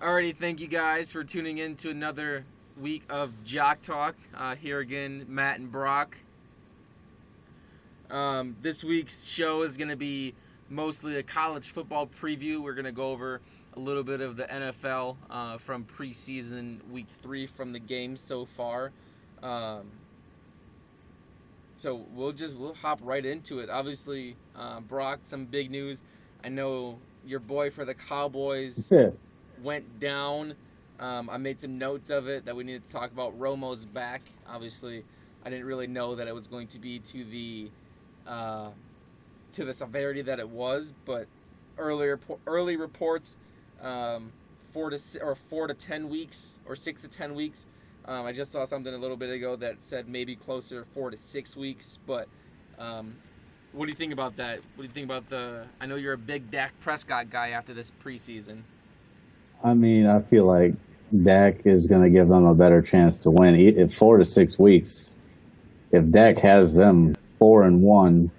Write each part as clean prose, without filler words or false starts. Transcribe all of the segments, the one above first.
Alrighty, thank you guys for tuning in to another week of Jock Talk. Here again, Matt and Brock. This week's show is going to be mostly a college football preview. We're going to go over a little bit of the NFL from preseason week 3 from the games so far. So we'll hop right into it. Obviously, Brock, some big news. I know your boy for the Cowboys went down. I made some notes of it that we needed to talk about. Romo's back. Obviously, I didn't really know that it was going to be to the severity that it was, but early reports, 4 to 10 weeks or 6 to 10 weeks. I just saw something a little bit ago that said maybe closer to 4 to 6 weeks. But what do you think about that? What do you think about I know you're a big Dak Prescott guy after this preseason. I mean, I feel like Dak is going to give them a better chance to win. If 4 to 6 weeks, if Dak has them 4-1,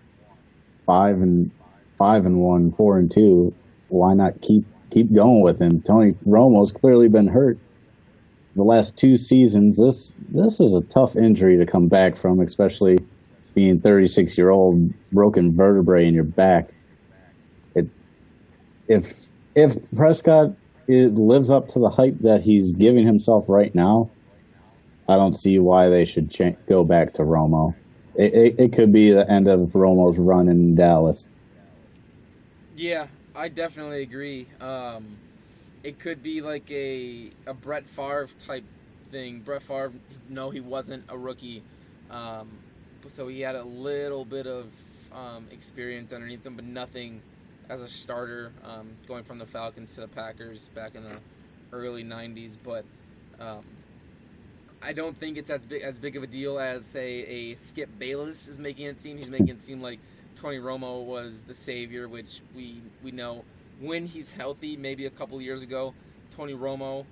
5-1, 4-2, why not keep going with him? Tony Romo's clearly been hurt the last 2 seasons. This is a tough injury to come back from, especially being 36-year-old, broken vertebrae in your back. If Prescott lives up to the hype that he's giving himself right now, I don't see why they should go back to Romo. It could be the end of Romo's run in Dallas. Yeah, I definitely agree. It could be like a Brett Favre type thing. Brett Favre, no, he wasn't a rookie, so he had a little bit of experience underneath him, but nothing as a starter, going from the Falcons to the Packers back in the early 90s. But I don't think it's as big of a deal as, say, a Skip Bayless is making it seem. He's making it seem like Tony Romo was the savior, which we know when he's healthy. Maybe a couple years ago, Tony Romo,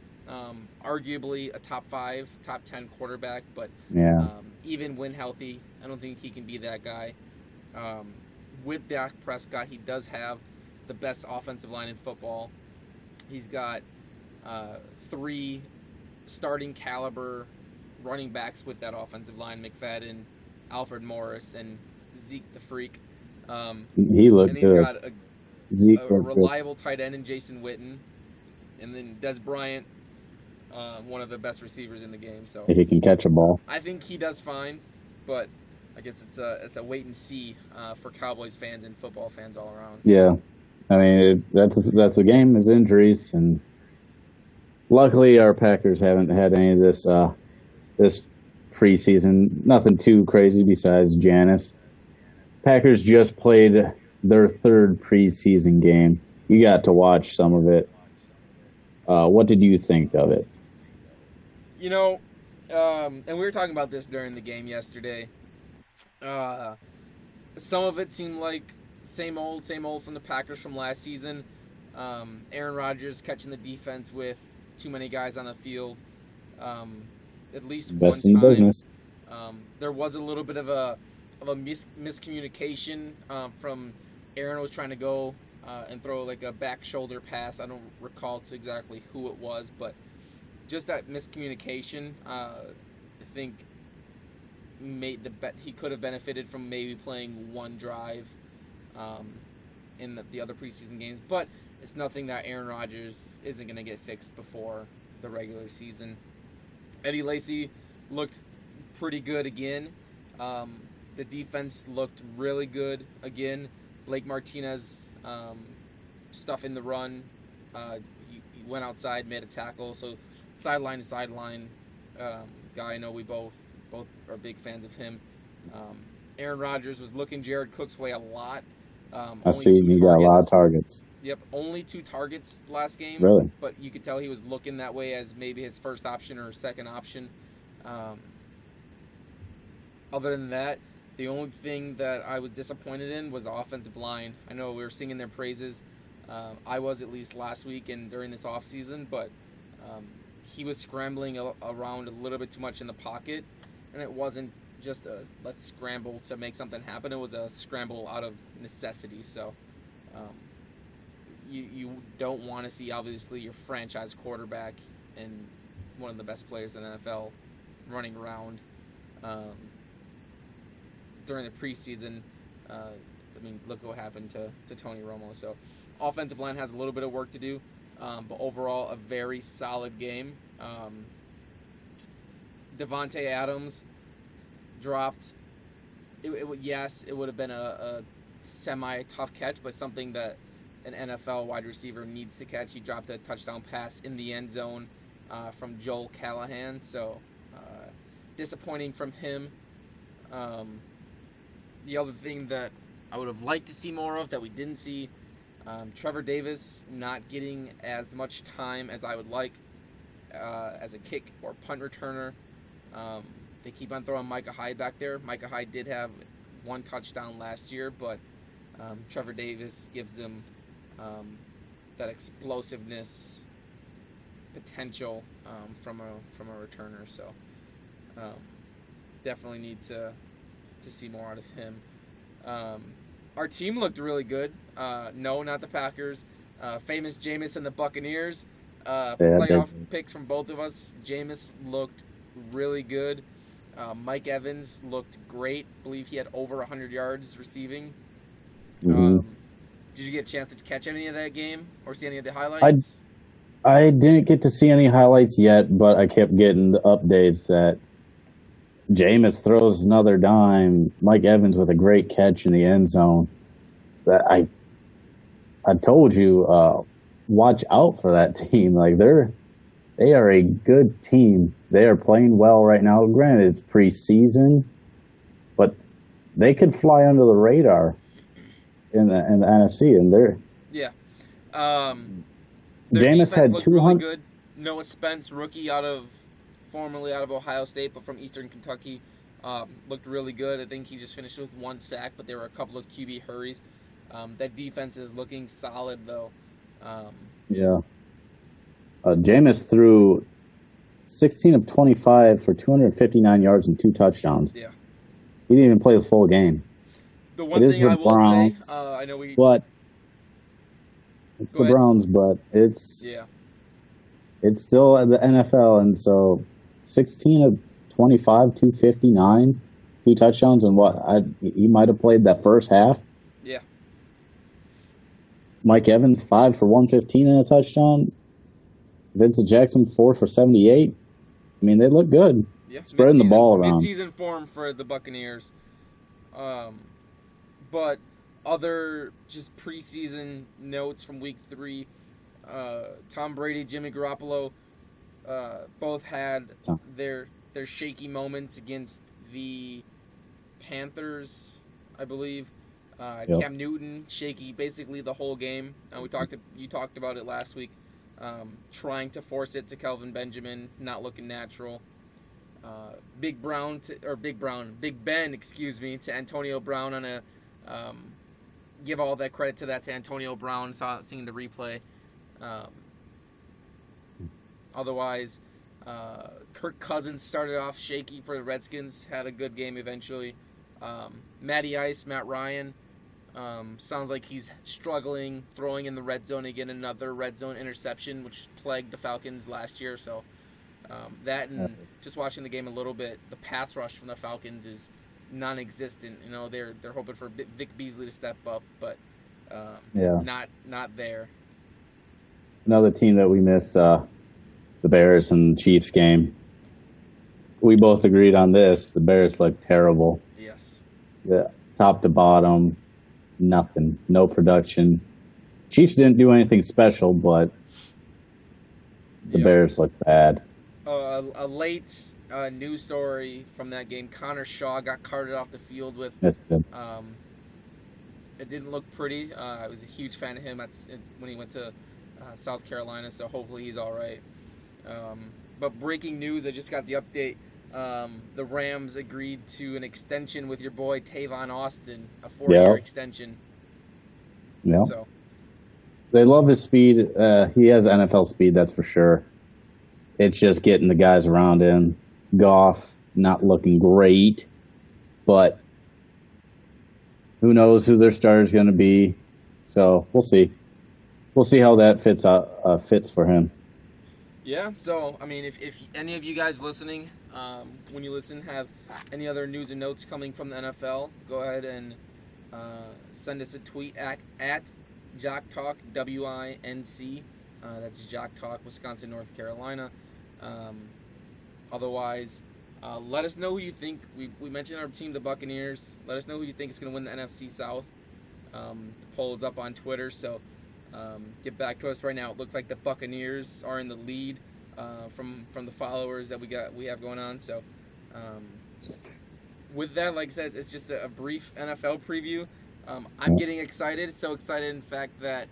arguably a top 5, top 10 quarterback, but yeah. Even when healthy, I don't think he can be that guy. With Dak Prescott, he does have the best offensive line in football. He's got 3 starting caliber running backs with that offensive line: McFadden, Alfred Morris, and Zeke the Freak. He looked and he's good. got a reliable tight end in Jason Witten, and then Des Bryant, one of the best receivers in the game. So if he can catch a ball, I think he does fine, but I guess it's a wait and see for Cowboys fans and football fans all around. Yeah, I mean that's the game is injuries, and luckily our Packers haven't had any of this preseason. Nothing too crazy besides Janice. Packers just played their 3rd preseason game. You got to watch some of it. What did you think of it? You know, and we were talking about this during the game yesterday. Some of it seemed like same old from the Packers from last season. Aaron Rodgers catching the defense with too many guys on the field. At least Best one in time. business. There was a little bit of a miscommunication from Aaron was trying to go and throw like a back shoulder pass. I don't recall exactly who it was, but just that miscommunication, I think made he could have benefited from maybe playing one drive in the other preseason games. But it's nothing that Aaron Rodgers isn't going to get fixed before the regular season. Eddie Lacy looked pretty good again. The defense looked really good again. Blake Martinez stuff in the run. He went outside, made a tackle. So sideline to sideline guy. I know we both are big fans of him. Aaron Rodgers was looking Jared Cook's way a lot. I see he got a lot of targets. Yep, only 2 targets last game. Really? But you could tell he was looking that way as maybe his first option or second option. Other than that, the only thing that I was disappointed in was the offensive line. I know we were singing their praises. I was at least last week and during this offseason, but he was scrambling around a little bit too much in the pocket, and it wasn't just a let's scramble to make something happen. It was a scramble out of necessity. So you don't want to see obviously your franchise quarterback and one of the best players in the NFL running around during the preseason. I mean, look what happened to Tony Romo. So, offensive line has a little bit of work to do, but overall, a very solid game. Devontae Adams dropped. Yes, it would have been a semi-tough catch, but something that an NFL wide receiver needs to catch. He dropped a touchdown pass in the end zone from Joel Callahan, so disappointing from him. The other thing that I would have liked to see more of that we didn't see, Trevor Davis not getting as much time as I would like as a kick or punt returner. They keep on throwing Micah Hyde back there. Micah Hyde did have one touchdown last year, but Trevor Davis gives them that explosiveness potential from a returner. So definitely need to see more out of him. Our team looked really good. No, not the Packers. Famous Jameis and the Buccaneers. Playoff picks from both of us. Jameis looked really good. Mike Evans looked great. I believe he had over 100 yards receiving. Mm-hmm. Did you get a chance to catch any of that game or see any of the highlights? I didn't get to see any highlights yet, but I kept getting the updates that Jameis throws another dime. Mike Evans with a great catch in the end zone. That I told you, watch out for that team. Like they are a good team. They are playing well right now. Granted, it's preseason, but they could fly under the radar in the NFC, and they're Jameis had 200. Really good. Noah Spence, rookie formerly out of Ohio State, but from Eastern Kentucky, looked really good. I think he just finished with one sack, but there were a couple of QB hurries. That defense is looking solid, though. Jameis threw 16 of 25 for 259 yards and 2 touchdowns. Yeah. He didn't even play the full game. The one thing I will Browns, say, I know it's the Browns, but it's still the NFL, and so 16 of 25, 259, 2 touchdowns, and he might have played that first half. Yeah. Mike Evans 5 for 115 and a touchdown. Vincent Jackson 4 for 78. I mean, they look good. Yeah, spreading the ball around. Mid-season form for the Buccaneers. But other just preseason notes from Week 3. Tom Brady, Jimmy Garoppolo, both had their shaky moments against the Panthers, I believe. Cam Newton shaky basically the whole game. You talked about it last week. Trying to force it to Kelvin Benjamin, not looking natural. Big Ben, to Antonio Brown on a give all that credit to Antonio Brown. Seeing the replay. Otherwise, Kirk Cousins started off shaky for the Redskins, had a good game eventually. Matty Ice, Matt Ryan, sounds like he's struggling throwing in the red zone again, another red zone interception, which plagued the Falcons last year. So that and just watching the game a little bit, the pass rush from the Falcons is non-existent. You know, they're hoping for Vic Beasley to step up, but not there. Another team that we missed, the Bears and the Chiefs game. We both agreed on this. The Bears looked terrible. Yes. Yeah, top to bottom, nothing, no production. Chiefs didn't do anything special, but the Bears looked bad. A late news story from that game: Connor Shaw got carted off the field with. That's good. It didn't look pretty. I was a huge fan of him when he went to South Carolina, so hopefully he's all right. But breaking news, I just got the update. The Rams agreed to an extension with your boy Tavon Austin, a 4-year extension. Yeah. So they love his speed. He has NFL speed, that's for sure. It's just getting the guys around him. Goff not looking great, but who knows who their starter is going to be. So we'll see. we'll see how that fits for him. Yeah, so I mean, if any of you guys listening, when you listen, have any other news and notes coming from the NFL, go ahead and send us a tweet at Jock Talk WINC. That's Jock Talk, Wisconsin, North Carolina. Um, Otherwise, let us know who you think. We mentioned our team, the Buccaneers. Let us know who you think is going to win the NFC South. The poll is up on Twitter, so get back to us right now. It looks like the Buccaneers are in the lead from the followers that we have going on. So with that, like I said, it's just a brief NFL preview. I'm getting excited, so excited in fact that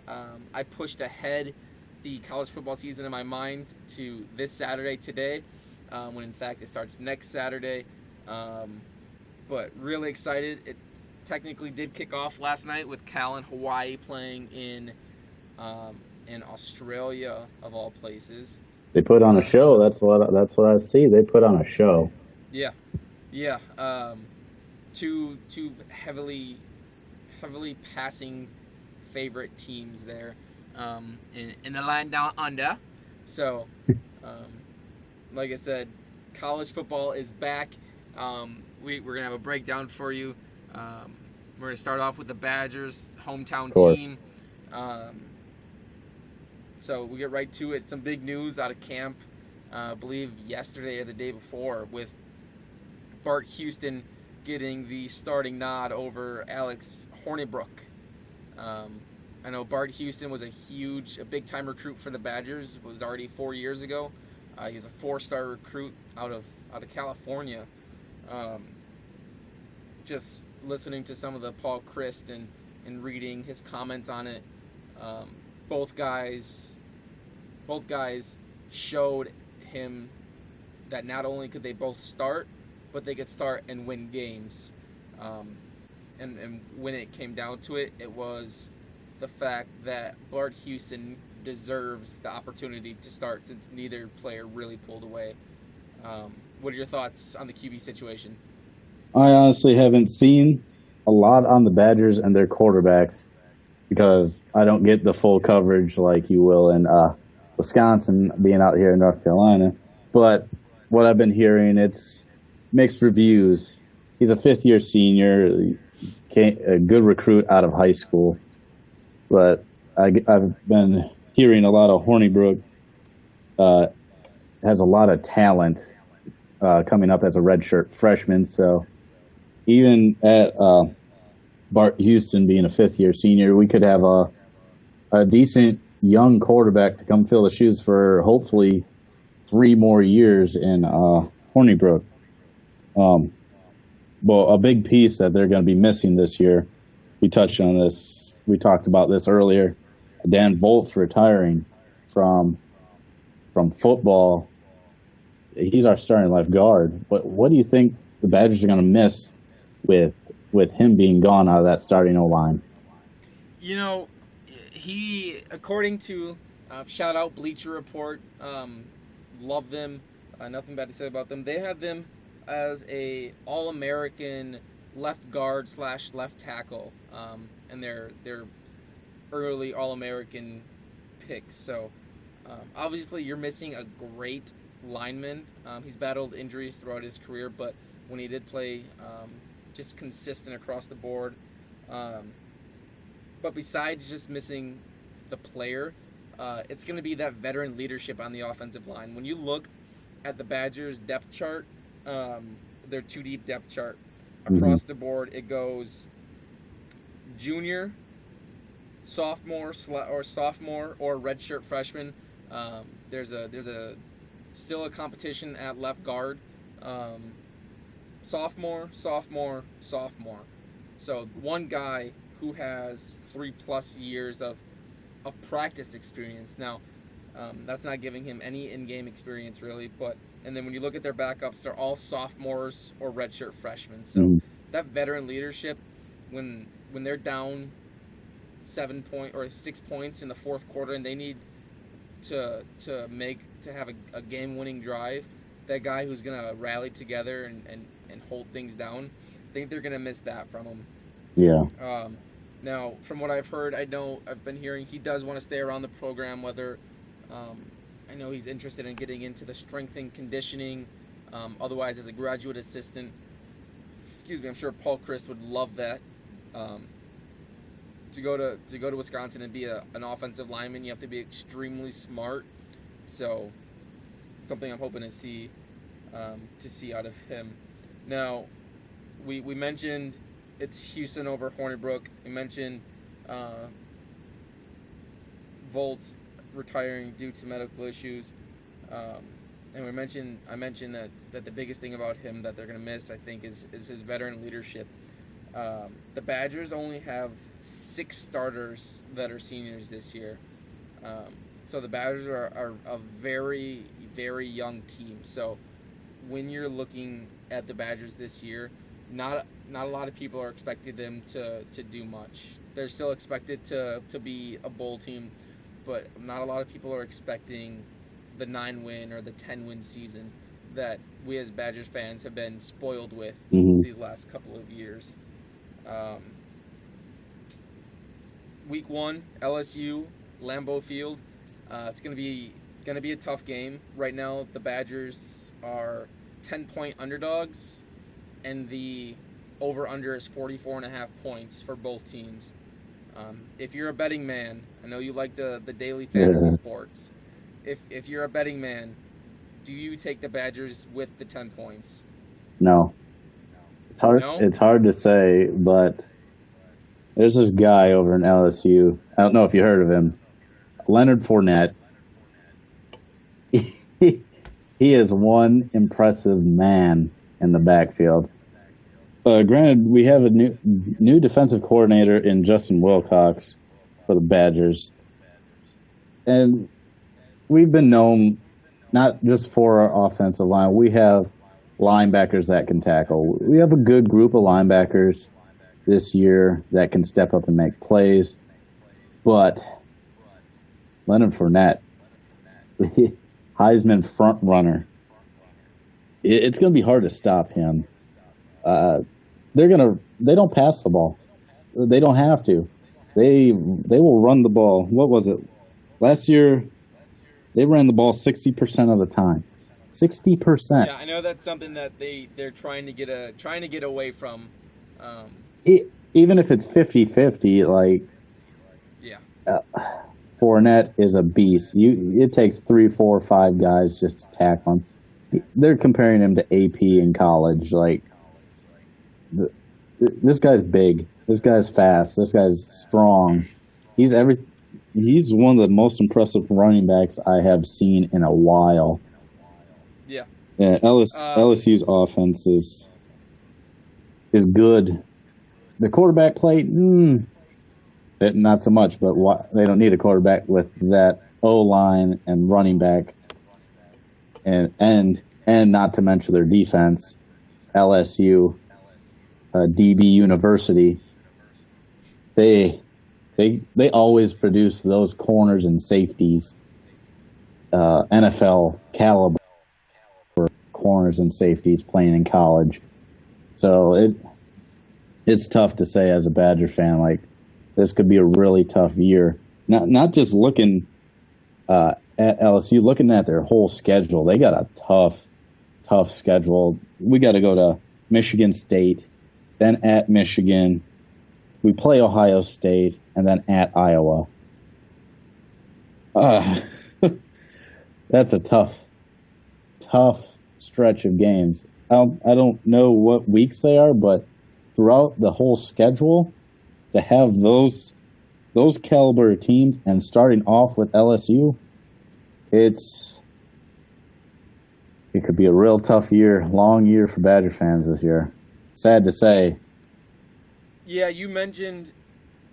I pushed ahead the college football season in my mind to this Saturday today, when in fact it starts next Saturday. But really excited. It technically did kick off last night with Cal and Hawaii playing in Australia of all places. They put on a show. That's what I see. They put on a show. Yeah. Two heavily passing favorite teams there in the line down under. So, like I said, college football is back. We're gonna have a breakdown for you. We're gonna start off with the Badgers hometown team. So we get right to it. Some big news out of camp, I believe yesterday or the day before, with Bart Houston getting the starting nod over Alex Hornibrook. I know Bart Houston was a big-time recruit for the Badgers. It was already 4 years ago. He was a 4-star recruit out of California. Just listening to some of the Paul Christ and reading his comments on it, both guys showed him that not only could they both start, but they could start and win games. And when it came down to it, it was the fact that Bart Houston deserves the opportunity to start, since neither player really pulled away. What are your thoughts on the QB situation? I honestly haven't seen a lot on the Badgers and their quarterbacks because I don't get the full coverage like you will in Wisconsin, being out here in North Carolina. But what I've been hearing, it's mixed reviews. He's a fifth-year senior, a good recruit out of high school. But I've been hearing a lot of Hornibrook has a lot of talent coming up as a redshirt freshman. So even at Bart Houston being a fifth-year senior, we could have a decent young quarterback to come fill the shoes for hopefully 3 more years in Hornibrook. Well, a big piece that they're going to be missing this year, we touched on this. We talked about this earlier. Dan Volt's retiring from football. He's our starting left guard. What do you think the Badgers are going to miss with him being gone out of that starting O-line? You know, he, according to shout out Bleacher Report, love them. Nothing bad to say about them. They have them as a All-American left guard / left tackle, and they're early All-American picks. So obviously you're missing a great lineman. He's battled injuries throughout his career, but when he did play, just consistent across the board. But besides just missing the player, it's going to be that veteran leadership on the offensive line. When you look at the Badgers depth chart, their 2-deep depth chart across the board, it goes junior, sophomore or redshirt freshman. There's still a competition at left guard. Sophomore. So one guy who has 3+ years of practice experience. Now, that's not giving him any in-game experience really, and then when you look at their backups, they're all sophomores or redshirt freshmen. So that veteran leadership, when they're down 6 points in the fourth quarter and they need to have a game-winning drive, that guy who's gonna rally together and hold things down, I think they're gonna miss that from him. Yeah. Now, from what I've heard, I've been hearing he does want to stay around the program. Whether um, I know he's interested in getting into the strength and conditioning. Otherwise, as a graduate assistant, excuse me, I'm sure Paul Chris would love that. Um, to go to Wisconsin and be an offensive lineman, you have to be extremely smart. So, something I'm hoping to see out of him. Now, we mentioned it's Houston over Hornet Brook. We mentioned uh, Volts retiring due to medical issues. Um, and I mentioned that the biggest thing about him that they're going to miss, I think, is his veteran leadership. The Badgers only have 6 starters that are seniors this year. So the Badgers are a very, very young team. So when you're looking at the Badgers this year, not a lot of people are expecting them to do much. They're still expected to be a bowl team, but not a lot of people are expecting the 9-win or the 10-win season that we as Badgers fans have been spoiled with these last couple of years. Um, week 1, LSU, Lambeau Field. It's gonna be a tough game. Right now, the Badgers are 10-point underdogs, and the over/under is 44.5 points for both teams. If you're a betting man, I know you like the daily fantasy sports. If you're a betting man, do you take the Badgers with the 10 points? No. It's hard. No? It's hard to say, but there's this guy over in LSU. I don't know if you heard of him, Leonard Fournette. He is one impressive man in the backfield. Granted, we have a new defensive coordinator in Justin Wilcox for the Badgers, and we've been known not just for our offensive line. We have linebackers that can tackle. We have a good group of linebackers this year that can step up and make plays. But Leonard Fournette, Heisman front runner, it's going to be hard to stop him. They don't pass the ball. They don't have to. They will run the ball. What was it? Last year, they ran the ball 60% of the time. 60%. Yeah, I know that's something that they're trying to get away from. Even if it's 50-50, like Yeah. Fournette is a beast. It takes 3, 4, 5 guys just to tackle him. They're comparing him to AP in college. Like, this guy's big. This guy's fast. This guy's strong. He's one of the most impressive running backs I have seen in a while. Yeah. LSU's offense is good. The quarterback play, not so much, but they don't need a quarterback with that O-line and running back, and not to mention their defense, LSU, DB University. They always produce those corners and safeties, NFL caliber corners and safeties playing in college. So it's tough to say as a Badger fan, like, this could be a really tough year. Not just looking at LSU, looking at their whole schedule. They got a tough schedule. We got to go to Michigan State, then at Michigan. We play Ohio State, and then at Iowa. That's a tough stretch of games. I don't know what weeks they are, but throughout the whole schedule, to have those caliber teams and starting off with LSU, it could be a real tough year, long year for Badger fans this year. Sad to say. Yeah, you mentioned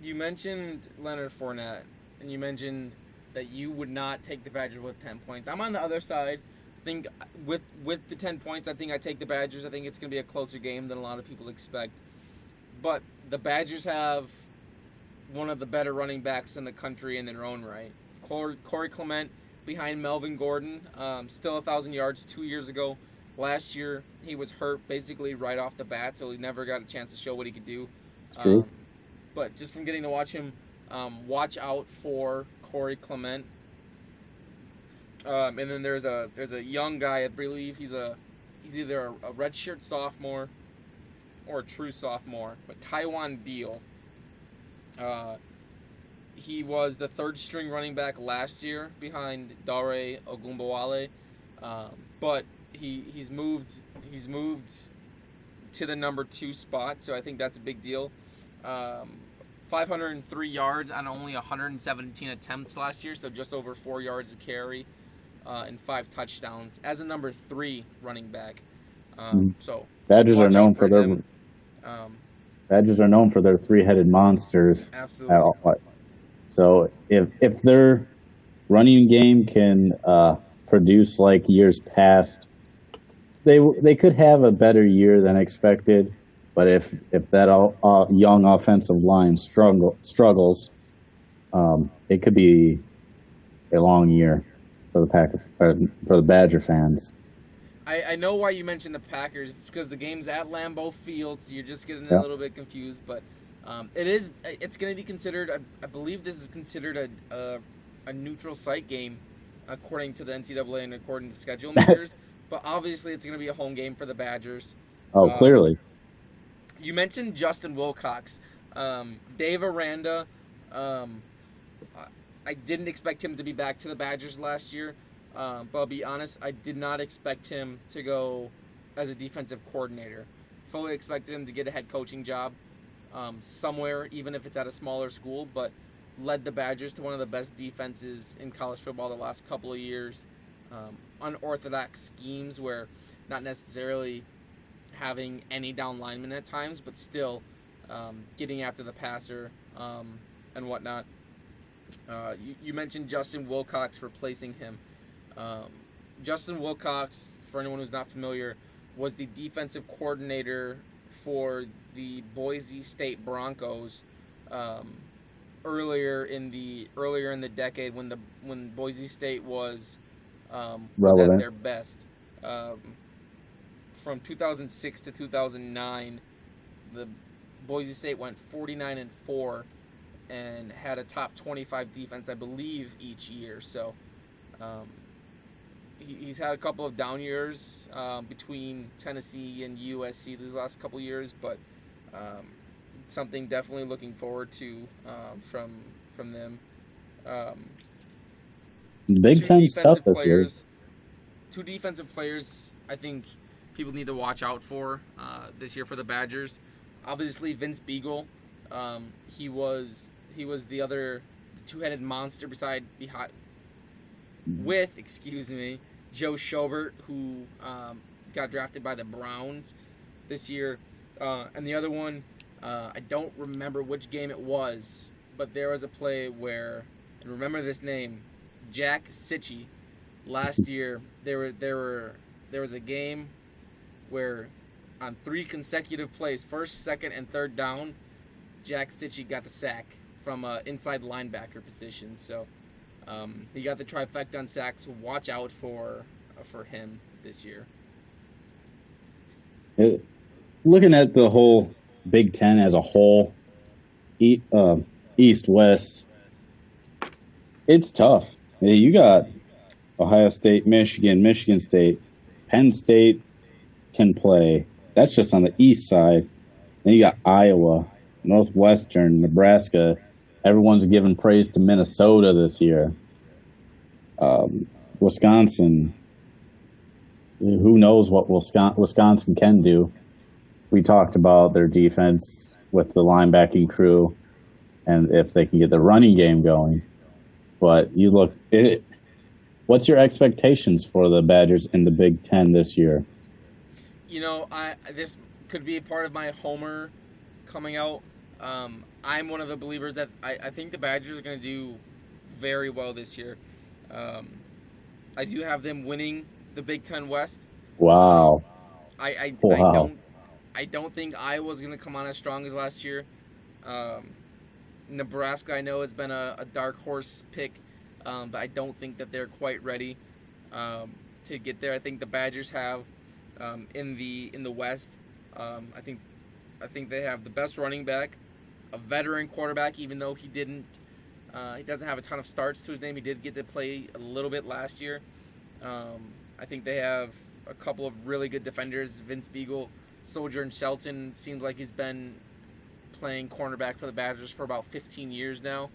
Leonard Fournette, and you mentioned that you would not take the Badgers with 10 points. I'm on the other side. I think with the 10 points, I think I take the Badgers. I think it's going to be a closer game than a lot of people expect. But the Badgers have one of the better running backs in the country in their own right. Corey Clement behind Melvin Gordon, still 1,000 yards 2 years ago. Last year, he was hurt basically right off the bat, so he never got a chance to show what he could do. It's true. but just from getting to watch him, watch out for Corey Clement. And then there's a young guy, I believe he's either a redshirt sophomore or a true sophomore, but Taiwan Deal. Uh, he was the third string running back last year behind Dare Ogunbowale, but he's moved to the number 2 spot, so I think that's a big deal. 503 yards on only 117 attempts last year, so just over 4 yards a carry, and 5 touchdowns as a number 3 running back. So Badgers are known for their him. Badgers are known for their 3-headed monsters. Absolutely. So if their running game can produce like years past, they could have a better year than expected. But if that young offensive line struggles, it could be a long year for the Badger fans. I know why you mentioned the Packers. It's because the game's at Lambeau Field, so you're just getting a little bit confused. But it's going to be considered. I believe this is considered a neutral site game, according to the NCAA and according to schedule makers. But obviously, it's going to be a home game for the Badgers. Oh, clearly. You mentioned Justin Wilcox. Dave Aranda, I didn't expect him to be back to the Badgers last year. But I'll be honest, I did not expect him to go as a defensive coordinator. Fully expected him to get a head coaching job somewhere, even if it's at a smaller school, but led the Badgers to one of the best defenses in college football the last couple of years. Unorthodox schemes where not necessarily having any down linemen at times, but still getting after the passer and whatnot. You mentioned Justin Wilcox replacing him. Justin Wilcox, for anyone who's not familiar, was the defensive coordinator for the Boise State Broncos earlier in the decade when Boise State was at their best. From 2006 to 2009, the Boise State went 49-4 and had a top 25 defense, I believe, each year. So he's had a couple of down years between Tennessee and USC these last couple of years, but something definitely looking forward to from them. Big Ten's tough this year. 2 defensive players I think people need to watch out for this year for the Badgers. Obviously, Vince Beagle. He was the other 2-headed monster with Joe Schobert, who got drafted by the Browns this year. And the other one, I don't remember which game it was, but there was a play where, and remember this name, Jack Sitchie. Last year, there was a game where on 3 consecutive plays, first, second, and third down, Jack Sitchie got the sack from inside linebacker position. So he got the trifecta on sacks. Watch out for him this year. Looking at the whole Big Ten as a whole, East-West, it's tough. You got Ohio State, Michigan State, Penn State can play. That's just on the east side. Then you got Iowa, Northwestern, Nebraska. Everyone's giving praise to Minnesota this year. Wisconsin. Who knows what Wisconsin can do? We talked about their defense with the linebacking crew and if they can get the running game going. But you look, what's your expectations for the Badgers in the Big Ten this year? You know, this could be a part of my homer coming out. I'm one of the believers that I think the Badgers are going to do very well this year. I do have them winning the Big Ten West. Wow. I don't think Iowa's going to come on as strong as last year. Nebraska, I know, has been a dark horse pick, but I don't think that they're quite ready to get there. I think the Badgers have in the West. I think they have the best running back. a veteran quarterback, even though he doesn't have a ton of starts to his name. He did get to play a little bit last year. I think they have a couple of really good defenders. Vince Beagle, Soldier, and Shelton seems like he's been playing cornerback for the Badgers for about 15 years now.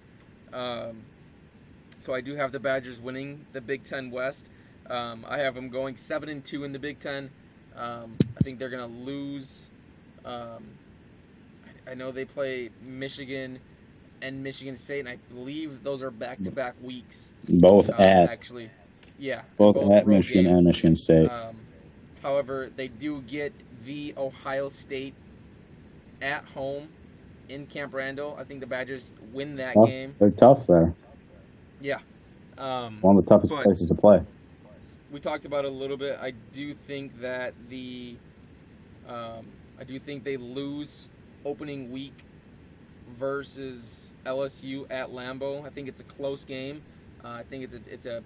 So I do have the Badgers winning the Big Ten West. I have them going 7-2 in the Big Ten. I think they're going to lose. I know they play Michigan and Michigan State, and I believe those are back-to-back weeks. Both actually, yeah, both at Michigan games. and Michigan State. However, they do get the Ohio State at home in Camp Randall. I think the Badgers win that game. They're tough there. Yeah. One of the toughest places to play. We talked about it a little bit. I do think that I do think they lose opening week versus LSU at Lambeau. I think it's a close game. I think it's a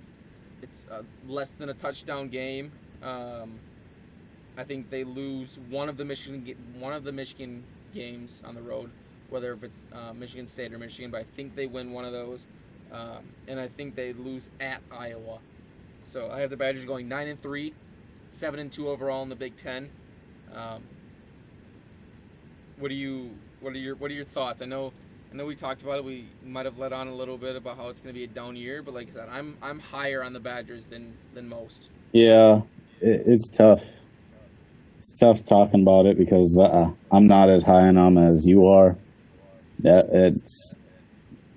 less than a touchdown game. I think they lose one of the Michigan games on the road, whether if it's Michigan State or Michigan. But I think they win one of those, and I think they lose at Iowa. So I have the Badgers going 9-3, 7-2 overall in the Big Ten. What are your thoughts? I know we talked about it. We might have let on a little bit about how it's going to be a down year, but like I said, I'm higher on the Badgers than most. Yeah, it's tough. It's tough talking about it because I'm not as high on them as you are. It's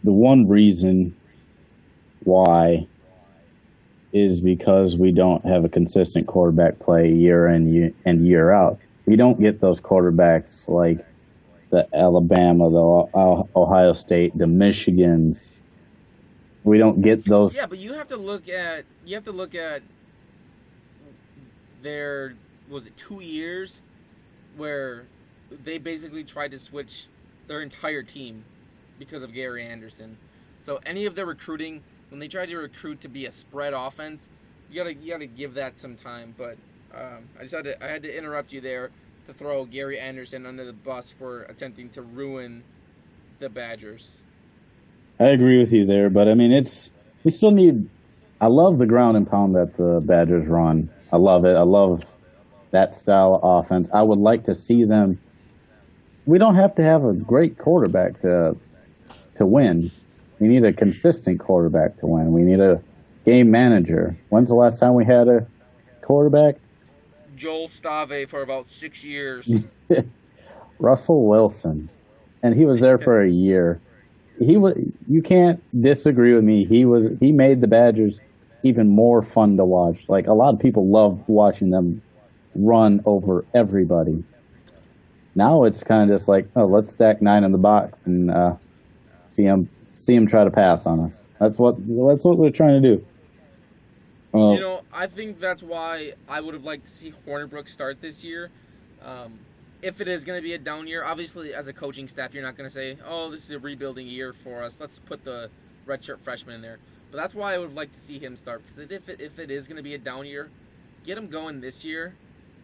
the one reason why is because we don't have a consistent quarterback play year in and year out. We don't get those quarterbacks like the Alabama, the Ohio State, the Michigans. We don't get those. Yeah, but you have to look at their, was it 2 years where they basically tried to switch their entire team because of Gary Anderson. So any of their recruiting, when they tried to recruit to be a spread offense, you gotta give that some time. But I had to interrupt you there to throw Gary Anderson under the bus for attempting to ruin the Badgers. I agree with you there, but I mean we still need. I love the ground and pound that the Badgers run. I love it. I love that style of offense. I would like to see them. We don't have to have a great quarterback to win. We need a consistent quarterback to win. We need a game manager. When's the last time we had a quarterback? Joel Stave for about 6 years. Russell Wilson, and he was there for a year. You can't disagree with me. He made the Badgers even more fun to watch. Like, a lot of people love watching them run over everybody. Now it's kind of just like, oh, let's stack 9 in the box and see him try to pass on us. That's what they're trying to do. I think that's why I would have liked to see Hornibrook start this year. If it is going to be a down year, obviously as a coaching staff, you're not going to say, oh, this is a rebuilding year for us. Let's put the redshirt freshman in there. But that's why I would like to see him start. Because if it is going to be a down year, get him going this year.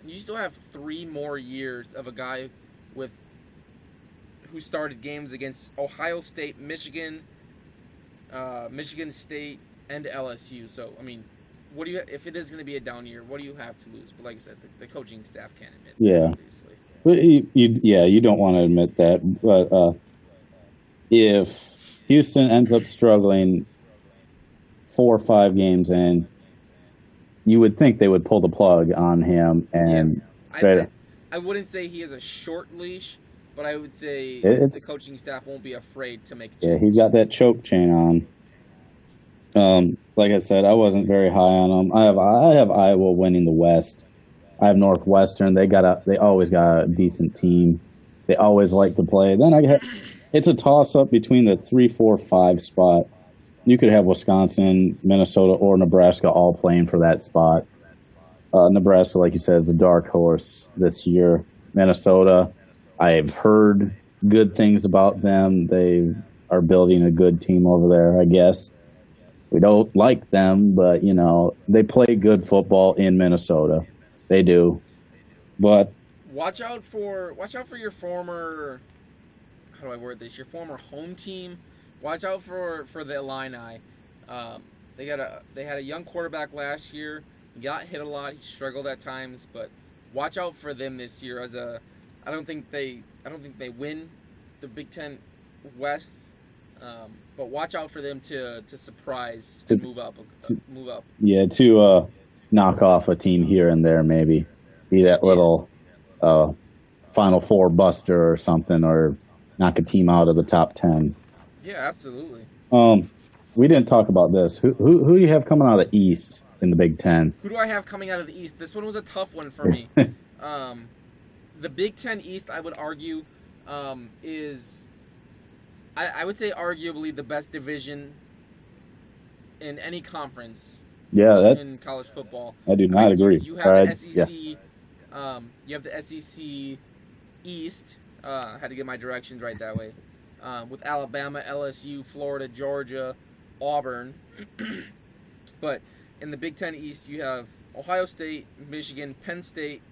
And you still have 3 more years of a guy who started games against Ohio State, Michigan, Michigan State, and LSU. So, I mean, if it is going to be a down year, what do you have to lose? But like I said, the coaching staff can't admit that, obviously. You don't want to admit that. But if Houston ends up struggling 4 or 5 games in, you would think they would pull the plug on him and straight up. I wouldn't say he has a short leash, but I would say the coaching staff won't be afraid to make a change. Yeah, he's got that choke chain on. Like I said, I wasn't very high on him. I have Iowa winning the West. I have Northwestern. They always got a decent team. They always like to play. Then it's a toss up between the 3, 4, 5 spot. You could have Wisconsin, Minnesota, or Nebraska all playing for that spot. Nebraska, like you said, is a dark horse this year. Minnesota, I've heard good things about them. They are building a good team over there, I guess. We don't like them, but, they play good football in Minnesota. They do. But watch out for your former how do I word this? Your former home team. Watch out for the Illini. They had a young quarterback last year. He got hit a lot. He struggled at times, but watch out for them this year. I don't think they win the Big Ten West, but watch out for them to surprise and move up. Yeah, to knock off a team here and there, maybe be that little Final Four buster or something, or knock a team out of the top 10. Yeah, absolutely. We didn't talk about this. Who do you have coming out of the East in the Big Ten? Who do I have coming out of the East? This one was a tough one for me. The Big Ten East, I would argue, is I would say arguably the best division in any conference. Yeah, in college football. I do not agree. You have the SEC. Yeah. You have the SEC East. I had to get my directions right that way. With Alabama, LSU, Florida, Georgia, Auburn. But in the Big Ten East, you have Ohio State, Michigan, Penn State,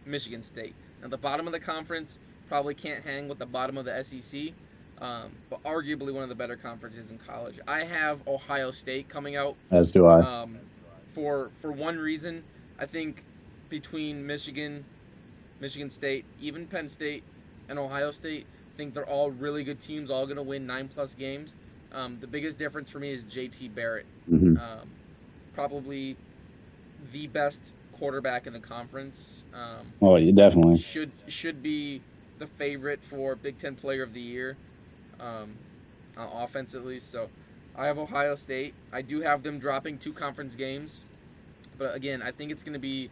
Michigan State. Now, the bottom of the conference probably can't hang with the bottom of the SEC, but arguably one of the better conferences in college. I have Ohio State coming out. As do I. For one reason, I think between Michigan State, even Penn State, and Ohio State, I think they're all really good teams, all going to win 9+ games. The biggest difference for me is JT Barrett. Mm-hmm. Probably the best quarterback in the conference. Yeah, definitely. Should be the favorite for Big Ten Player of the Year, on offense at least. So I have Ohio State. I do have them dropping 2 conference games. But again, I think it's going to be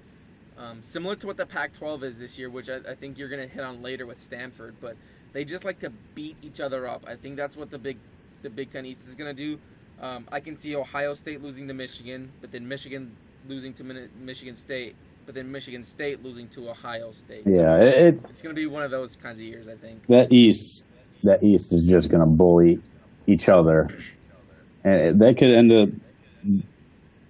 similar to what the Pac-12 is this year, which I think you're going to hit on later with Stanford. But they just like to beat each other up. I think that's what the Big Ten East is going to do. I can see Ohio State losing to Michigan, but then Michigan losing to Michigan State, but then Michigan State losing to Ohio State. So yeah, it's going to be one of those kinds of years, I think. That East is just going to bully each other, and that could end up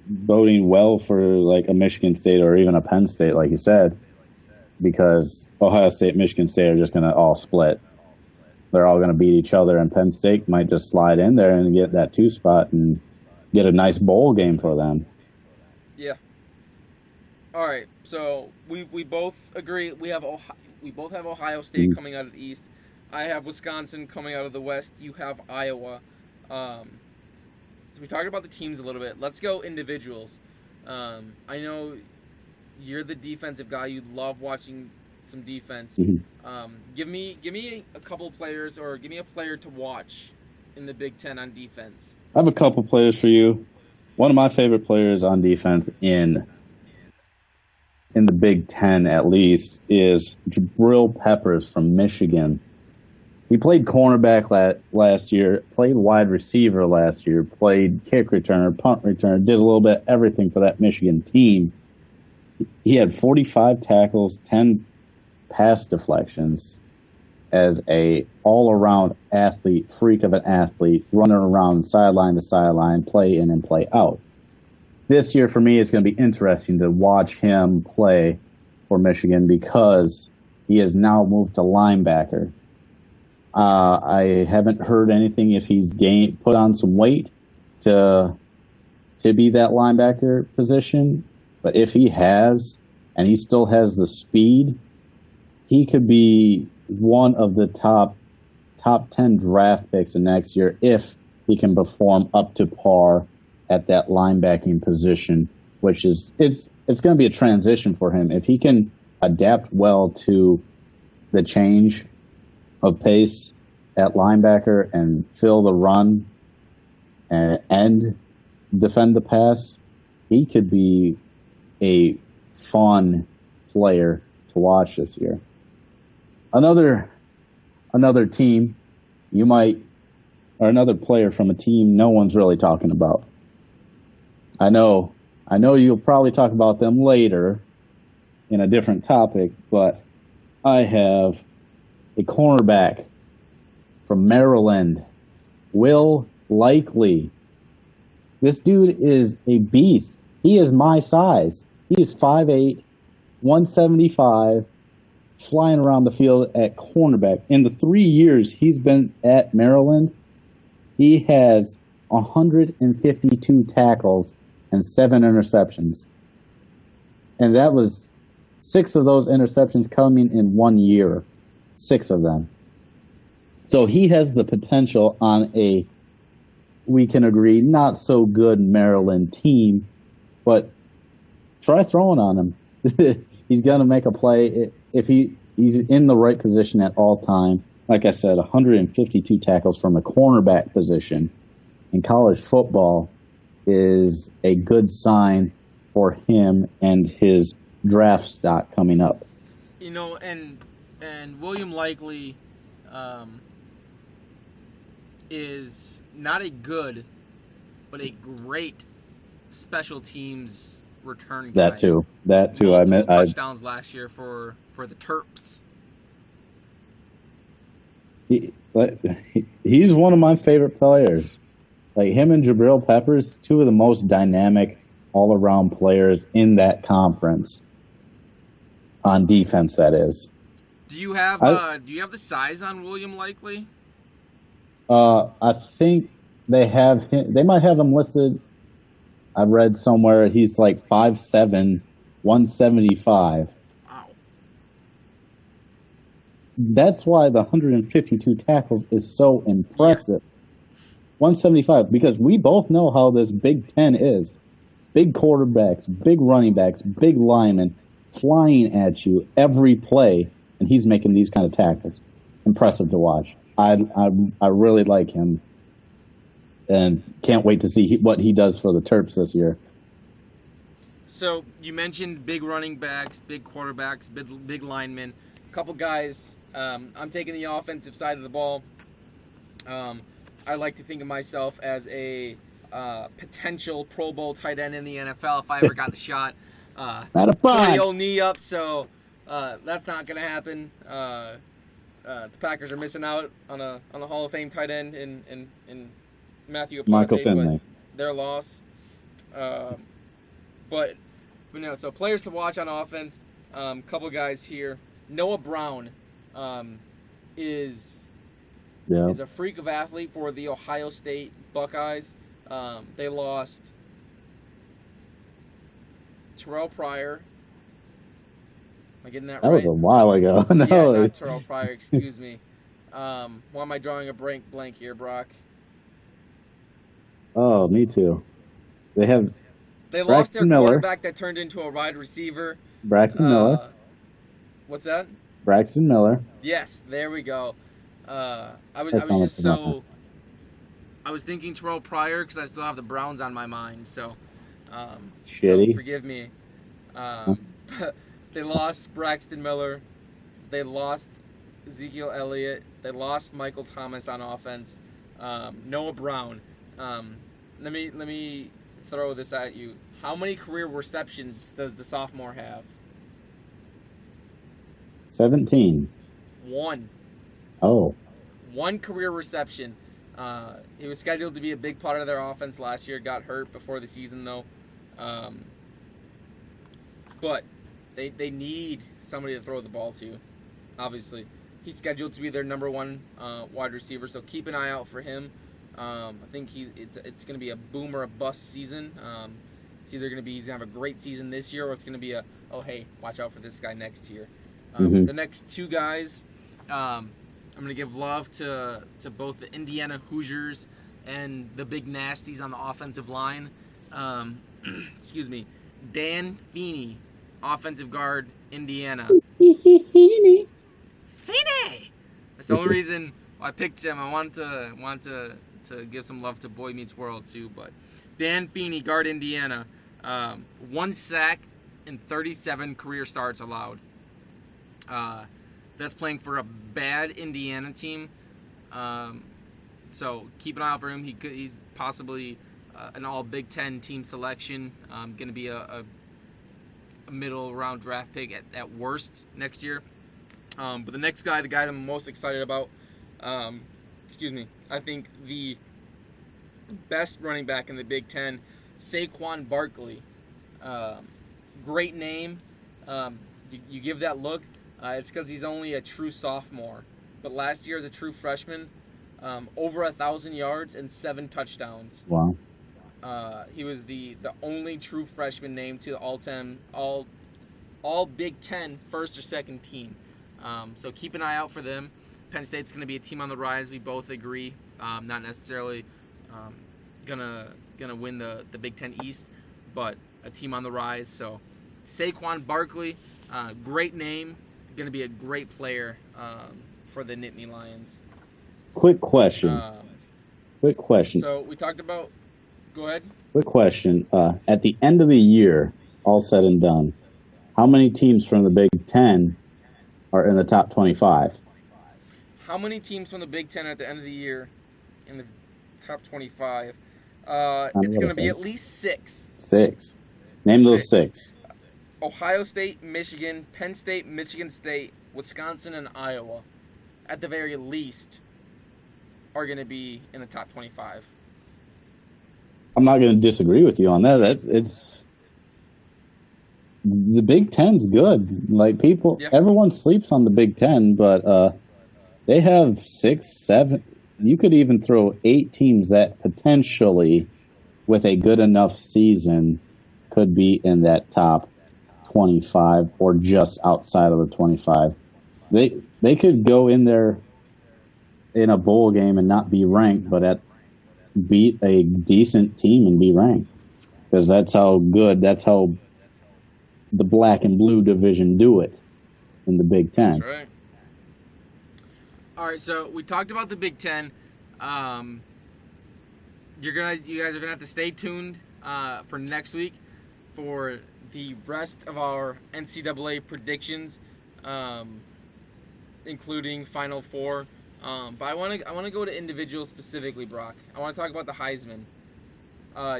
boding well for like a Michigan State or even a Penn State, like you said, because Ohio State, Michigan State are just going to all split. They're all going to beat each other, and Penn State might just slide in there and get that 2 spot and get a nice bowl game for them. Yeah. All right. So we both agree. We both have Ohio State coming out of the East. I have Wisconsin coming out of the West. You have Iowa. So we talked about the teams a little bit. Let's go individuals. I know you're the defensive guy. You love watching some defense. Mm-hmm. Give me a couple players, or give me a player to watch in the Big Ten on defense. I have a couple players for you. One of my favorite players on defense in the Big Ten, at least, is Jabril Peppers from Michigan. He played cornerback last year, played wide receiver last year, played kick returner, punt returner, did a little bit everything for that Michigan team. He had 45 tackles, 10 pass deflections as a all-around athlete, freak of an athlete, running around sideline to sideline, play in and play out. This year for me, it's going to be interesting to watch him play for Michigan because he has now moved to linebacker. I haven't heard anything if he's put on some weight to be that linebacker position, but if he has, and he still has the speed, he could be one of the top 10 draft picks in next year if he can perform up to par at that linebacking position, which is it's going to be a transition for him. If he can adapt well to the change of pace at linebacker and fill the run and defend the pass, he could be a fun player to watch this year. Another team or another player from a team no one's really talking about. I know you'll probably talk about them later in a different topic, but I have a cornerback from Maryland, Will Likely. This dude is a beast. He is my size. He is 5'8", 175, flying around the field at cornerback. In the 3 years he's been at Maryland, he has 152 tackles and 7 interceptions. And that was 6 of those interceptions coming in 1 year. 6 of them. So he has the potential on a, we can agree, not so good Maryland team, but try throwing on him. He's going to make a play if he's in the right position at all time. Like I said, 152 tackles from a cornerback position in college football is a good sign for him and his draft stock coming up. You know, and William Likely is not a good, but a great special teams return guy. That too. Multiple touchdowns last year for the Terps. He's one of my favorite players. Like him and Jabril Peppers, 2 of the most dynamic all-around players in that conference. On defense, that is. Do you have the size on William Likely? I think they have him. They might have him listed. I read somewhere he's like 5'7", 175. Wow. That's why the 152 tackles is so impressive. 175, because we both know how this Big Ten is. Big quarterbacks, big running backs, big linemen flying at you every play, and he's making these kind of tackles. Impressive to watch. I really like him, and can't wait to see what he does for the Terps this year. So you mentioned big running backs, big quarterbacks, big linemen. A couple guys. I'm taking the offensive side of the ball. I like to think of myself as a potential Pro Bowl tight end in the NFL if I ever got the shot. Not a Put fun. the old knee up, so that's not going to happen. The Packers are missing out on a Hall of Fame tight end in Matthew Aponte, Michael Finley. But their loss. But so players to watch on offense. Couple guys here. Noah Brown is a freak of athlete for the Ohio State Buckeyes. They lost Terrell Pryor. Am I getting that right? That was a while ago. No. Yeah, not Terrell Pryor, excuse me. Why am I drawing a blank here, Brock? Oh, me too. They lost their Braxton Miller. quarterback that turned into a wide receiver. Braxton Miller. What's that? Braxton Miller. Yes, there we go. I was thinking Terrell Pryor because I still have the Browns on my mind. So, Shitty. So forgive me. They lost Braxton Miller. They lost Ezekiel Elliott. They lost Michael Thomas on offense. Noah Brown. Let me throw this at you. How many career receptions does the sophomore have? 17. 1. Oh. 1 career reception. He was scheduled to be a big part of their offense last year. Got hurt before the season, though. But they need somebody to throw the ball to, obviously. He's scheduled to be their number 1 wide receiver, so keep an eye out for him. I think it's going to be a boom or a bust season. It's either going to be he's going to have a great season this year, or it's going to be hey, watch out for this guy next year. The next 2 guys, I'm going to give love to both the Indiana Hoosiers and the big nasties on the offensive line. Excuse me. Dan Feeney, offensive guard, Indiana. Feeney! That's the only reason I picked him. I want to give some love to Boy Meets World too. But Dan Feeney, guard, Indiana. 1 sack and 37 career starts allowed. That's playing for a bad Indiana team. So keep an eye out for him. He's possibly an all Big Ten team selection. Going to be a middle round draft pick at worst next year. But the next guy, the guy I'm most excited about, I think the best running back in the Big Ten, Saquon Barkley. Great name. You give that look. It's because he's only a true sophomore. But last year as a true freshman, over 1,000 yards and 7 touchdowns. Wow. He was the only true freshman named to the all Big Ten first or second team. So keep an eye out for them. Penn State's going to be a team on the rise. We both agree. Not necessarily gonna win the Big Ten East, but a team on the rise. So Saquon Barkley, great name, going to be a great player for the Nittany Lions. Quick question. So we talked about. Go ahead. Quick question. At the end of the year, all said and done, how many teams from the Big Ten are in the top 25? How many teams from the Big Ten at the end of the year in the top 25? It's going to be at least 6. 6. Name those 6. Ohio State, Michigan, Penn State, Michigan State, Wisconsin, and Iowa, at the very least, are going to be in the top 25. I'm not going to disagree with you on that. It's the Big Ten's good. Like everyone sleeps on the Big Ten, but they have 6, 7. You could even throw 8 teams that potentially, with a good enough season, could be in that top 25 or just outside of the 25. They could go in there in a bowl game and not be ranked, but beat a decent team and be ranked, because that's how the black and blue division do it in the Big Ten. That's right. All right, so we talked about the Big Ten. You guys are gonna have to stay tuned for next week for the rest of our NCAA predictions, including Final Four. But I want to go to individuals specifically, Brock. I want to talk about the Heisman.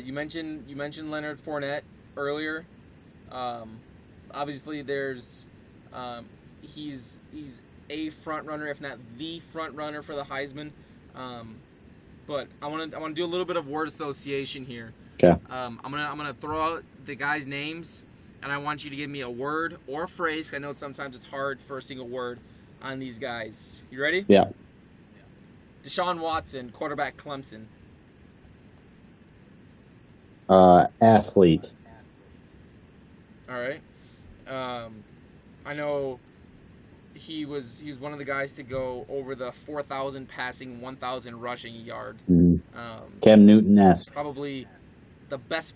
You mentioned Leonard Fournette earlier. Obviously, he's a front runner, if not the front runner for the Heisman. But I want to do a little bit of word association here. Okay. I'm gonna throw out the guys' names, and I want you to give me a word or a phrase. I know sometimes it's hard for a single word on these guys. You ready? Yeah. Deshaun Watson, quarterback, Clemson. Athlete. All right. I know he was one of the guys to go over the 4,000 passing, 1,000 rushing yard. Cam Newton-esque. Probably the best,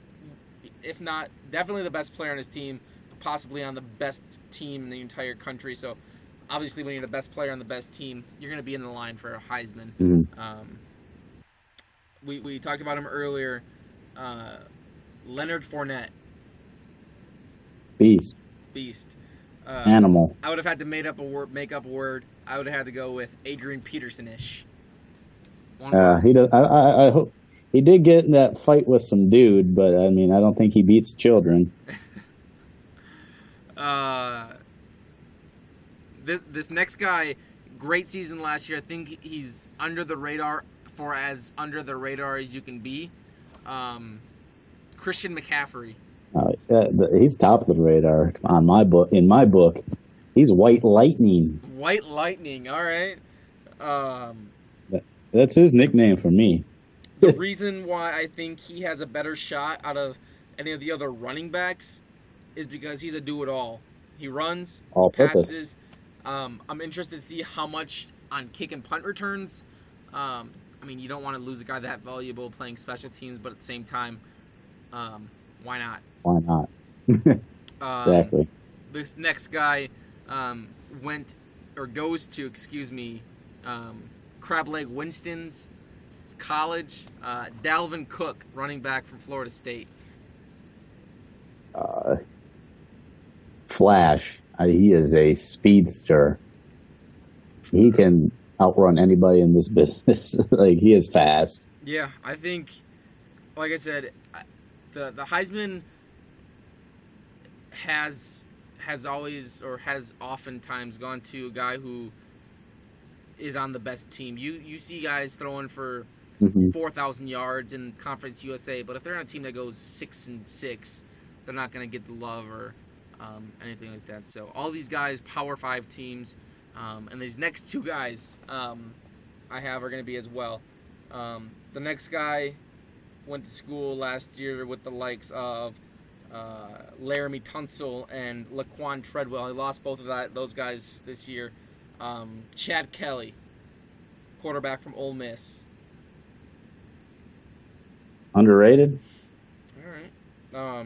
if not definitely the best player on his team, possibly on the best team in the entire country. So obviously when you're the best player on the best team, you're going to be in the line for a Heisman. We talked about him earlier. Leonard Fournette. Beast. Animal. I would have had to make up a word. I would have had to go with Adrian Peterson-ish. He does. I hope he did get in that fight with some dude, but I mean, I don't think he beats children. This next guy, great season last year. I think he's under the radar for as under the radar as you can be. Christian McCaffrey. He's top of the radar on my book. In my book, he's White Lightning. White Lightning. All right. That's his nickname for me. The reason why I think he has a better shot out of any of the other running backs is because he's a do-it-all. He runs, all passes. I'm interested to see how much on kick and punt returns. I mean, you don't want to lose a guy that valuable playing special teams, but at the same time, why not? Why not? Exactly. This next guy goes to Crab Leg Winston's college. Dalvin Cook, running back from Florida State. Flash. He is a speedster. He can outrun anybody in this business. Like, he is fast. Yeah, I think, like I said, the Heisman has always or has oftentimes gone to a guy who is on the best team. You see guys throwing for 4,000 yards in Conference USA, but if they're on a team that goes 6-6, they're not going to get the love or anything like that. So all these guys, Power 5 teams, and these next two guys I have are going to be as well. The next guy went to school last year with the likes of Laramie Tunsil and Laquan Treadwell. I lost both of those guys this year. Chad Kelly, quarterback from Ole Miss. Underrated. All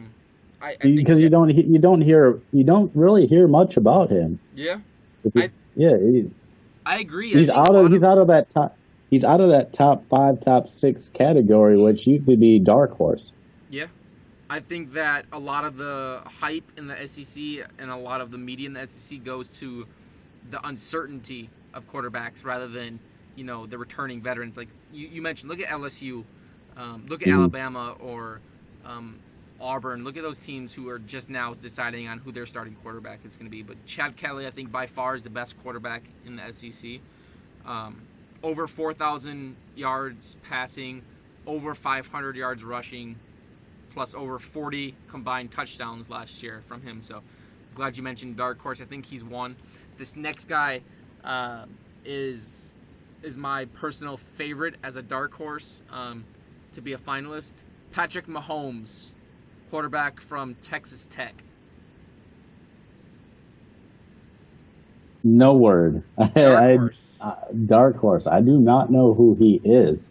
right. Because you don't really hear much about him. Yeah. I agree. He's out of that top 5, top 6 category, which used to be dark horse. Yeah. I think that a lot of the hype in the SEC and a lot of the media in the SEC goes to the uncertainty of quarterbacks rather than, the returning veterans. Like you mentioned, look at LSU, look at Alabama or Auburn. Look at those teams who are just now deciding on who their starting quarterback is going to be. But Chad Kelly, I think, by far is the best quarterback in the SEC. Over 4,000 yards passing, over 500 yards rushing, plus over 40 combined touchdowns last year from him. So glad you mentioned dark horse. I think he's one. This next guy is my personal favorite as a dark horse to be a finalist. Patrick Mahomes, quarterback from Texas Tech. No word. Dark horse. I do not know who he is.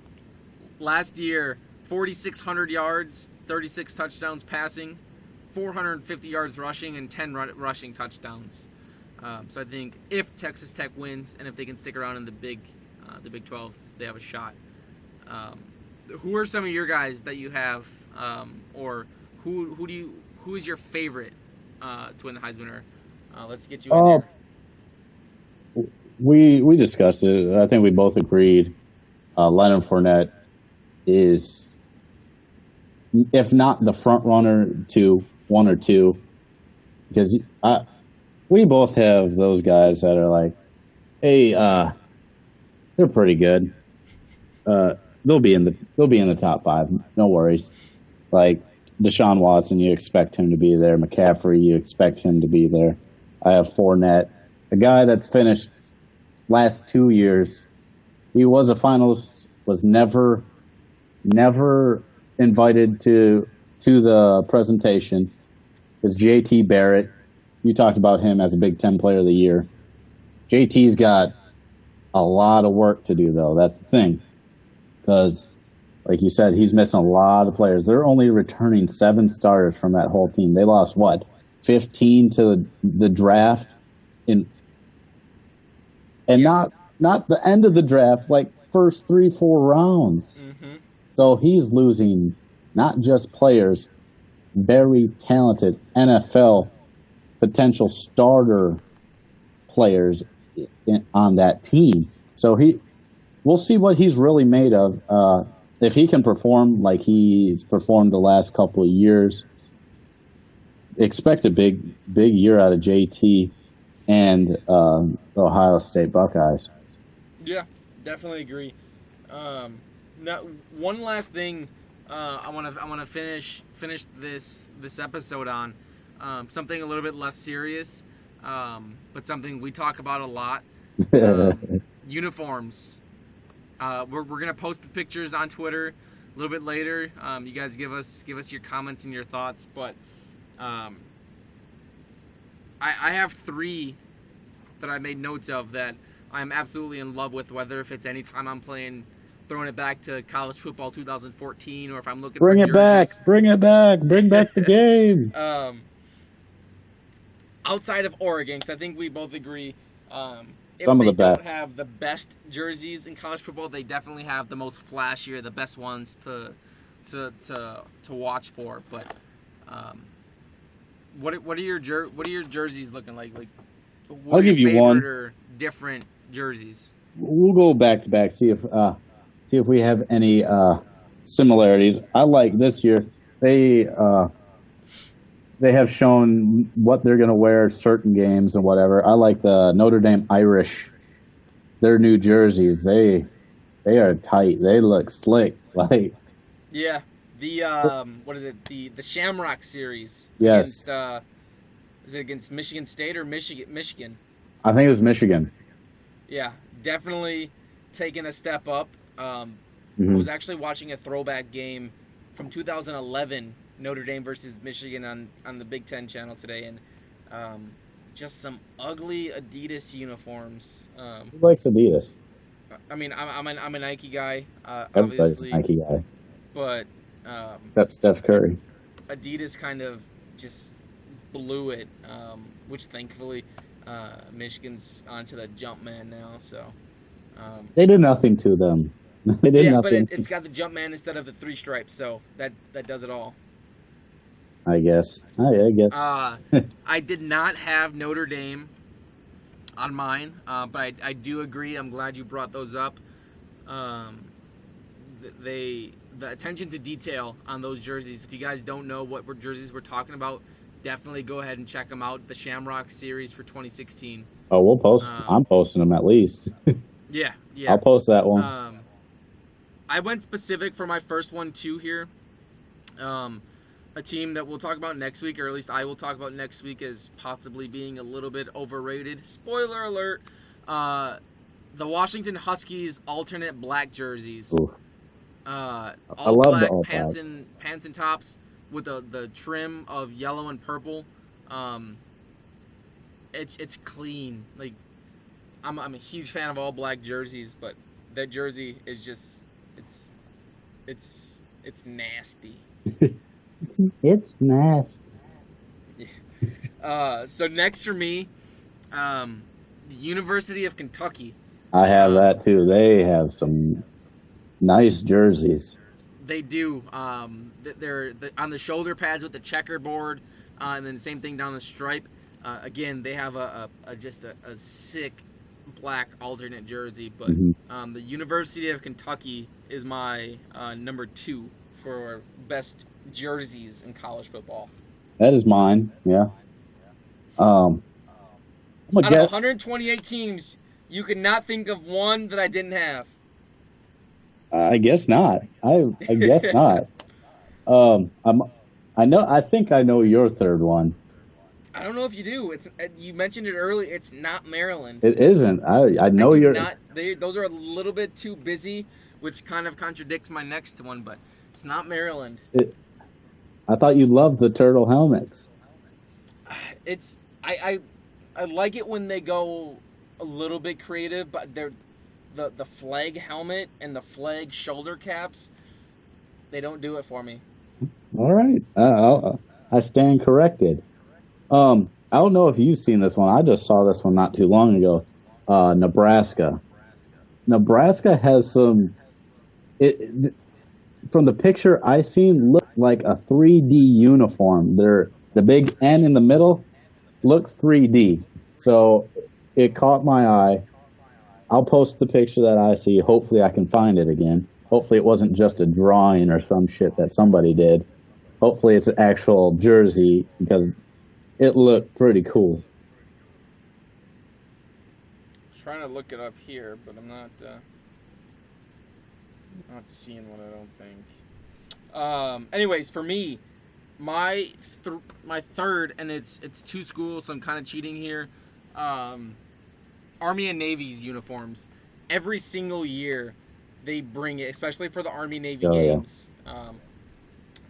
Last year, 4,600 yards, 36 touchdowns passing, 450 yards rushing, and 10 rushing touchdowns. So I think if Texas Tech wins and if they can stick around in the Big 12, they have a shot. Who are some of your guys that you have, or who is your favorite to win the Heisman winner? Let's get you in here. We discussed it. I think we both agreed. Leonard Fournette is, if not the front runner to 1 or 2, because we both have those guys that are like, hey, they're pretty good. They'll be in the top 5. No worries. Like Deshaun Watson, you expect him to be there. McCaffrey, you expect him to be there. I have Fournette, a guy that's finished last 2 years. He was a finalist, was never invited to the presentation. Is JT Barrett. You talked about him as a Big Ten Player of the Year. JT's got a lot of work to do, though. That's the thing. Because, like you said, he's missing a lot of players. They're only returning 7 starters from that whole team. They lost, 15 to the draft? Not the end of the draft, like first 3-4 rounds. Mm-hmm. So he's losing not just players, very talented NFL potential starter players on that team. So we'll see what he's really made of. If he can perform like he's performed the last couple of years, expect a big year out of JT and the Ohio State Buckeyes. Yeah, definitely agree. Now, one last thing I want to finish this episode on something a little bit less serious, but something we talk about a lot. Uniforms. We're gonna post the pictures on Twitter a little bit later. You guys give us your comments and your thoughts, but I have 3 that I made notes of that I'm absolutely in love with, whether if it's any time I'm throwing it back to college football 2014, or if I'm looking bring for it back, bring back the game. Outside of Oregon, because I think we both agree, some of the best. If they don't have the best jerseys in college football, they definitely have the most flashy or the best ones to watch for. But what are your jerseys looking like? Like, I'll give you one. Or different jerseys. We'll go back to back, see if we have any similarities. I like this year. They have shown what they're going to wear certain games and whatever. I like the Notre Dame Irish. Their new jerseys, they are tight. They look slick. Like, yeah, the what is it? The Shamrock series. Yes. Against, Is it against Michigan State or Michigan? I think it was Michigan. Yeah, definitely taking a step up. I Hmm. was actually watching a throwback game from 2011, Notre Dame versus Michigan on the Big Ten channel today, and um, just some ugly Adidas uniforms. Who likes Adidas? I mean, I'm a Nike guy, Everybody's a obviously, Nike guy, but um, except Steph Curry. Adidas kind of just blew it, which thankfully Michigan's onto the Jumpman now. So They did nothing to them. They did yeah, but nothing, it's got the Jumpman instead of the three stripes, so that does it all. I guess. I guess. I did not have Notre Dame on mine, but I do agree. I'm glad you brought those up. Um, the attention to detail on those jerseys. If you guys don't know what jerseys we're talking about, definitely go ahead and check them out. The Shamrock series for 2016. Oh, we'll post. Um, I'm posting them at least. yeah, yeah. I'll post that one. I went specific for my first one too here. A team that we'll talk about next week, or at least I will talk about next week, as possibly being a little bit overrated. Spoiler alert: the Washington Huskies alternate black jerseys. Ooh. All I love black the all pants black. and tops with the trim of yellow and purple. It's clean. Like I'm a huge fan of all black jerseys, but that jersey is just it's nasty. It's nice. So next for me, the University of Kentucky. I have that too. They have some nice jerseys. They do. They're on the shoulder pads with the checkerboard, and then same thing down the stripe. Again, they have just a sick black alternate jersey. But Hmm. the University of Kentucky is my number 2 for best jerseys in college football. That is mine. Yeah. I'm gonna Out of guess. 128 teams, you could not think of one that I didn't have. I guess not. I guess not. I'm. I know. I think I know your third one. I don't know if you do. It's you mentioned it early. It's not Maryland. It isn't. I I know do your. not. Those are a little bit too busy, which kind of contradicts my next one. But it's not Maryland. I thought you loved the turtle helmets. It's I like it when they go a little bit creative, but they're the flag helmet and the flag shoulder caps. They don't do it for me. All right. I stand corrected. I don't know if you've seen this one. I just saw this one not too long ago. Nebraska. Nebraska has some. From the picture I seen, look like a 3D uniform. The big N in the middle looks 3D. So it caught my eye. I'll post the picture that I see. Hopefully I can find it again. Hopefully it wasn't just a drawing or some shit that somebody did. Hopefully it's an actual jersey because it looked pretty cool. Trying to look it up here, but I'm not seeing one. I don't think. Anyways, for me, my third, and it's 2 schools, so I'm kind of cheating here. Army and Navy's uniforms. Every single year, they bring it, especially for the Army Navy games. Yeah.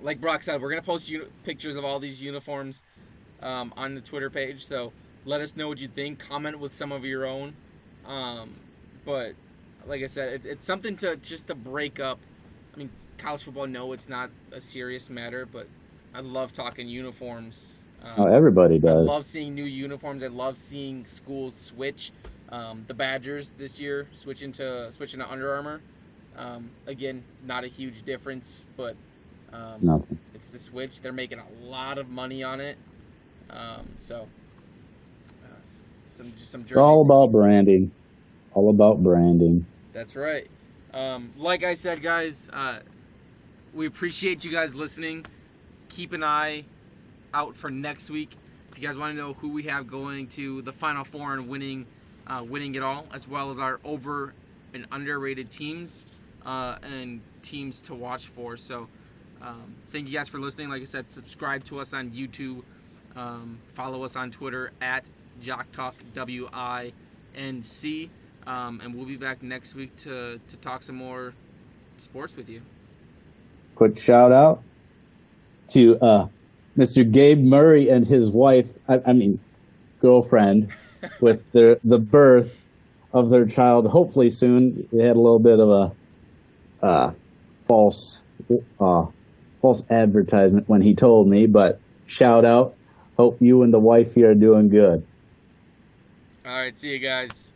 Like Brock said, we're gonna post pictures of all these uniforms on the Twitter page. So let us know what you think. Comment with some of your own. But like I said, it's something to break up. I mean, college football, no, it's not a serious matter, but I love talking uniforms. Everybody does. I love seeing new uniforms. I love seeing schools switch. The Badgers this year switching to Under Armour. Again, not a huge difference, but Nothing. it's the switch. They're making a lot of money on it. So some It's all about branding. All about branding. That's right. Like I said, guys, we appreciate you guys listening. Keep an eye out for next week. If you guys want to know who we have going to the Final Four and winning it all, as well as our over and underrated teams and teams to watch for. So thank you guys for listening. Like I said, subscribe to us on YouTube. Follow us on Twitter at JockTalkWINC. And we'll be back next week to talk some more sports with you. Quick shout out to Mr. Gabe Murray and his wife, I mean girlfriend, with the birth of their child. Hopefully soon. They had a little bit of a false advertisement when he told me, but shout out. Hope you and the wifey are doing good. All right, see you guys.